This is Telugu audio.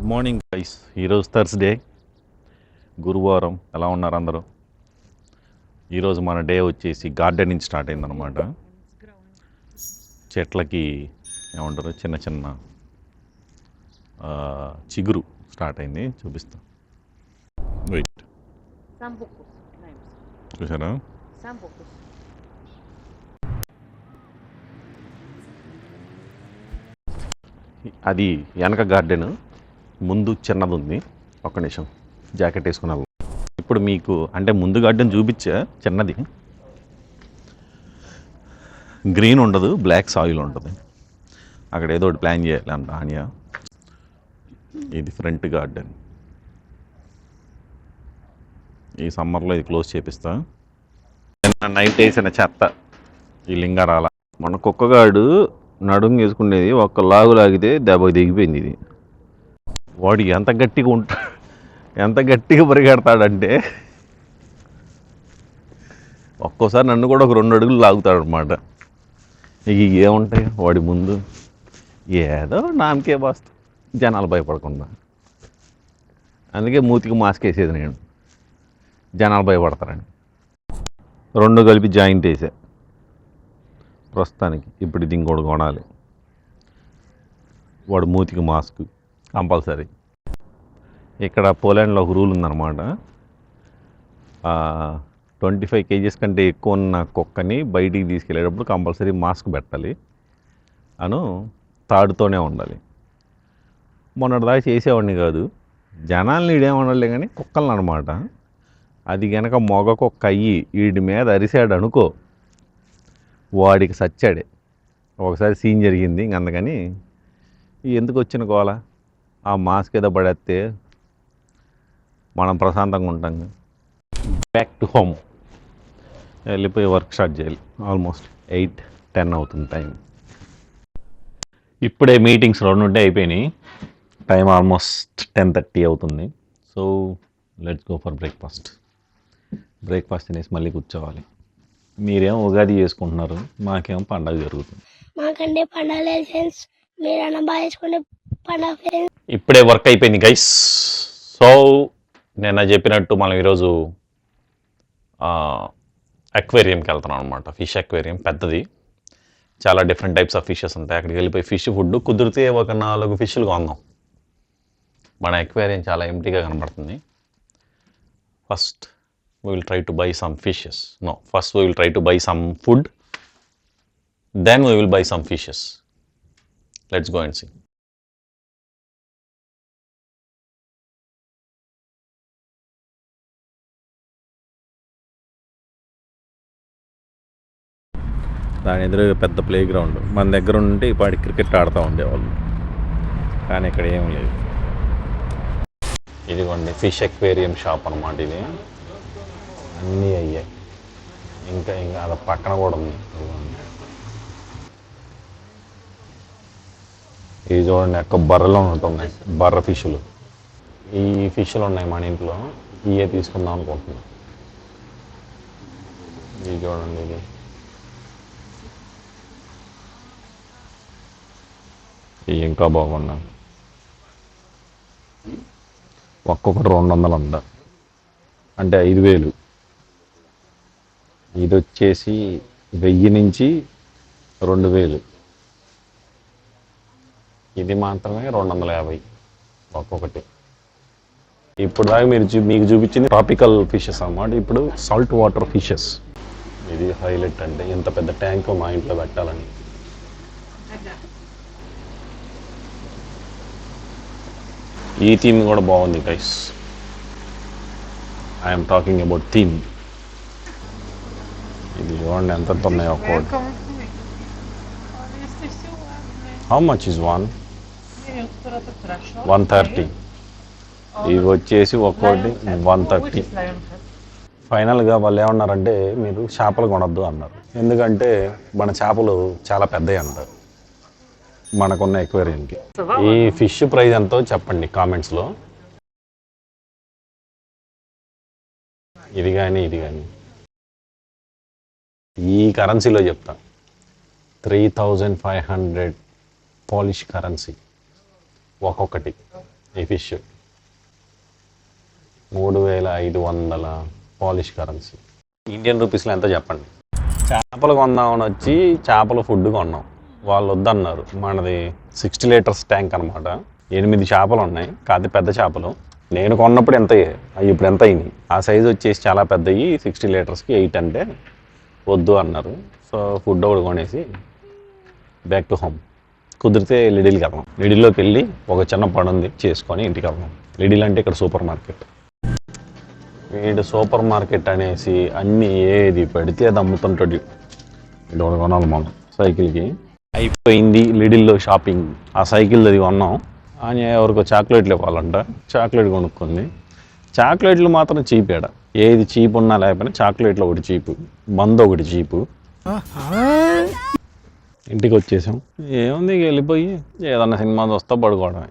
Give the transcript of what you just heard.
Good morning guys. ఈరోజు థర్స్డే, గురువారం. ఎలా ఉన్నారు అందరూ? ఈరోజు మన డే వచ్చేసి గార్డెనింగ్ స్టార్ట్ అయిందనమాట. చెట్లకి ఏమంటారు, చిన్న చిన్న చిగురు స్టార్ట్ అయింది. చూపిస్తా, వెయిట్. చూసారా? అది వెనక గార్డెన్, ముందు చిన్నది ఉంది. ఒక్క నిమిషం, జాకెట్ వేసుకున్నా. ఇప్పుడు మీకు అంటే ముందు గార్డెన్ చూపించా, చిన్నది. గ్రీన్ ఉండదు, బ్లాక్ సాయిల్ ఉంటుంది. అక్కడ ఏదో ఒకటి ప్లాన్ చేయాలి అంట ఆనియా. ఇది ఫ్రంట్ గార్డెన్. ఈ సమ్మర్లో ఇది క్లోజ్ చేపిస్తా. నైట్ వేసిన చెత్త ఈ లింగారాల. మన కుక్కగాడు నడుము వేసుకునేది ఒక్క లాగు లాగితే దెబ్బకి దిగిపోయింది. ఇది వాడు ఎంత గట్టిగా పరిగెడతాడంటే ఒక్కోసారి నన్ను కూడా ఒక 2 అడుగులు లాగుతాడు అనమాట. ఇక ఏముంటాయి వాడి ముందు, ఏదో నామకే బాస్తా, జనాలు భయపడకుండా. అందుకే మూతికి మాస్క్ వేసేది నేను, జనాలు భయపడతారని. 2 కలిపి జాయింట్ వేసా ప్రస్తుతానికి. ఇప్పుడు ఇది ఇంకోటి కొనాలి. వాడు మూతికి మాస్క్ కంపల్సరీ. ఇక్కడ పోలాండ్లో ఒక రూల్ ఉందన్నమాట. 25 kgs కంటే ఎక్కువ ఉన్న కుక్కని బయటికి తీసుకెళ్ళేటప్పుడు కంపల్సరీ మాస్క్ పెట్టాలి అను, తాడుతోనే ఉండాలి. మొన్నటిదాకా చేసేవాడిని కాదు, జనాల్ని ఇడేమనలే కానీ కుక్కలను అనమాట. అది కనుక మొగ కుక్క అయ్యి వీడి మీద అరిసాడు అనుకో, వాడికి సచ్చాడే. ఒకసారి సీన్ జరిగింది. ఇంక అందుకని ఎందుకు వచ్చిన గోల, ఆ మాస్క్ ఏదో పడేస్తే మనం ప్రశాంతంగా ఉంటాం. బ్యాక్ టు హోమ్ వెళ్ళిపోయి వర్క్ స్టార్ట్ చేయాలి. ఆల్మోస్ట్ 8-10 అవుతుంది టైం. ఇప్పుడే మీటింగ్స్ 2 ఉంటే అయిపోయినాయి. టైం ఆల్మోస్ట్ 10:30 అవుతుంది. So let's go for breakfast. Breakfast తినేసి మళ్ళీ కూర్చోవాలి. మీరేమో ఉగాది చేసుకుంటున్నారు, మాకేమో పండగ జరుగుతుంది. మాకంటే పండగ లేదు ఫ్రెండ్స్, మీరన్నా బాగా చేసుకునే పండగ ఫ్రెండ్స్. ఇప్పుడే వర్క్ అయిపోయింది గైస్. సో నేను చెప్పినట్టు మనం ఈరోజు అక్వేరియంకి వెళ్తున్నాం అనమాట. ఫిష్ అక్వేరియం పెద్దది, చాలా డిఫరెంట్ టైప్స్ ఆఫ్ ఫిషెస్ ఉంటాయి. అక్కడికి వెళ్ళిపోయి ఫిష్ ఫుడ్ కుదిరితే ఒక 4 ఫిష్లు కొందాం. మన అక్వేరియం చాలా ఎంటీగా కనబడుతుంది. First we will try to buy some fishes. No, first we will try to buy some food, then we will buy some fishes. Let's go and see. దాని ఎదురుగా పెద్ద ప్లే గ్రౌండ్. మన దగ్గర ఉంటే ఇప్పటి క్రికెట్ ఆడుతూ ఉండేవాళ్ళు, కానీ ఇక్కడ ఏం లేదు. ఇదిగోండి ఫిష్ అక్వేరియం షాప్ అనమాట. ఇది అన్నీ అయ్యాయి. ఇంకా అది పక్కన కూడా ఉంది. ఇది చూడండి, అక్క బర్రెలో ఉంటున్నాయి, బర్ర ఫిష్లు. ఈ ఫిష్లు ఉన్నాయి మన ఇంట్లో, ఇవే తీసుకుందాం అనుకుంటున్నాం. ఇది చూడండి, ఇది ఇంకా బాగున్నాయి. ఒక్కొక్కటి 200 అంట, అంటే 5,000. ఇది వచ్చేసి 1000 నుంచి 2000. ఇది మాత్రమే 250 ఒక్కొక్కటి. ఇప్పుడు దాకా మీకు చూపించింది ట్రాపికల్ ఫిషెస్ అన్నమాట. ఇప్పుడు సాల్ట్ వాటర్ ఫిషెస్. ఇది హైలైట్. అంటే ఎంత పెద్ద ట్యాంక్ మా ఇంట్లో పెట్టాలని. ఈ థీమ్ కూడా బాగుంది guys. I'm talking about theme. ఇది చూడండి ఎంత ఉన్నాయి ఒక్కోటి. How much is 130. ఇవి వచ్చేసి ఒక్కోటి 130. ఫైనల్గా వాళ్ళు ఏమన్నారంటే మీరు చేపలు కొనొద్దు అన్నారు. ఎందుకంటే మన చేపలు చాలా పెద్దవి అంటారు మనకున్న ఎక్వేరియంకి. ఈ ఫిష్ ప్రైస్ ఎంతో చెప్పండి కామెంట్స్లో. ఇది కానీ ఈ కరెన్సీలో చెప్తా, 3500 పాలిష్ కరెన్సీ ఒక్కొక్కటి. ఈ ఫిష్ 3500 పాలిష్ కరెన్సీ. ఇండియన్ రూపీస్లో ఎంత చెప్పండి? చేపలు కొందామని వచ్చి చేపల ఫుడ్ కొన్నాం. వాళ్ళు వద్దన్నారు. మనది 60 లీటర్స్ ట్యాంక్ అనమాట. 8 చేపలు ఉన్నాయి. కాదు పెద్ద చేపలు. నేను కొన్నప్పుడు ఎంత అయ్యాయి, అవి ఇప్పుడు ఎంత అయినాయి? ఆ సైజు వచ్చేసి చాలా పెద్దవి. 60 లీటర్స్కి 8 అంటే వద్దు అన్నారు. సో ఫుడ్ ఒకటి కొనేసి బ్యాక్ టు హోమ్. కుదిరితే లిడిల్కి వెళ్దాం. లిడిల్లోకి వెళ్ళి ఒక చిన్న పని ఉంది చేసుకొని ఇంటికి వెళ్దాం. లిడిల్ అంటే ఇక్కడ సూపర్ మార్కెట్. వీడు సూపర్ మార్కెట్ అనేసి అన్నీ ఏది పెడితే అది అమ్ముతుంటాడు. ఇది ఒకటి కొనాలి మనం సైకిల్కి. అయిపోయింది లిడిల్లో షాపింగ్. ఆ సైకిల్ అది కొన్నాం. అని ఎవరికో చాక్లెట్లు ఇవ్వాలంట. చాక్లెట్ కొనుక్కుంది. చాక్లెట్లు మాత్రం చీపాడ. ఏది చీప్ ఉన్నా లేకపోయినా చాక్లెట్లు ఒకటి చీపు, మందు ఒకటి చీపు. ఇంటికి వచ్చేసాం. ఏముంది వెళ్ళిపోయి ఏదన్నా సినిమా చూస్తా పడుకోవడమే.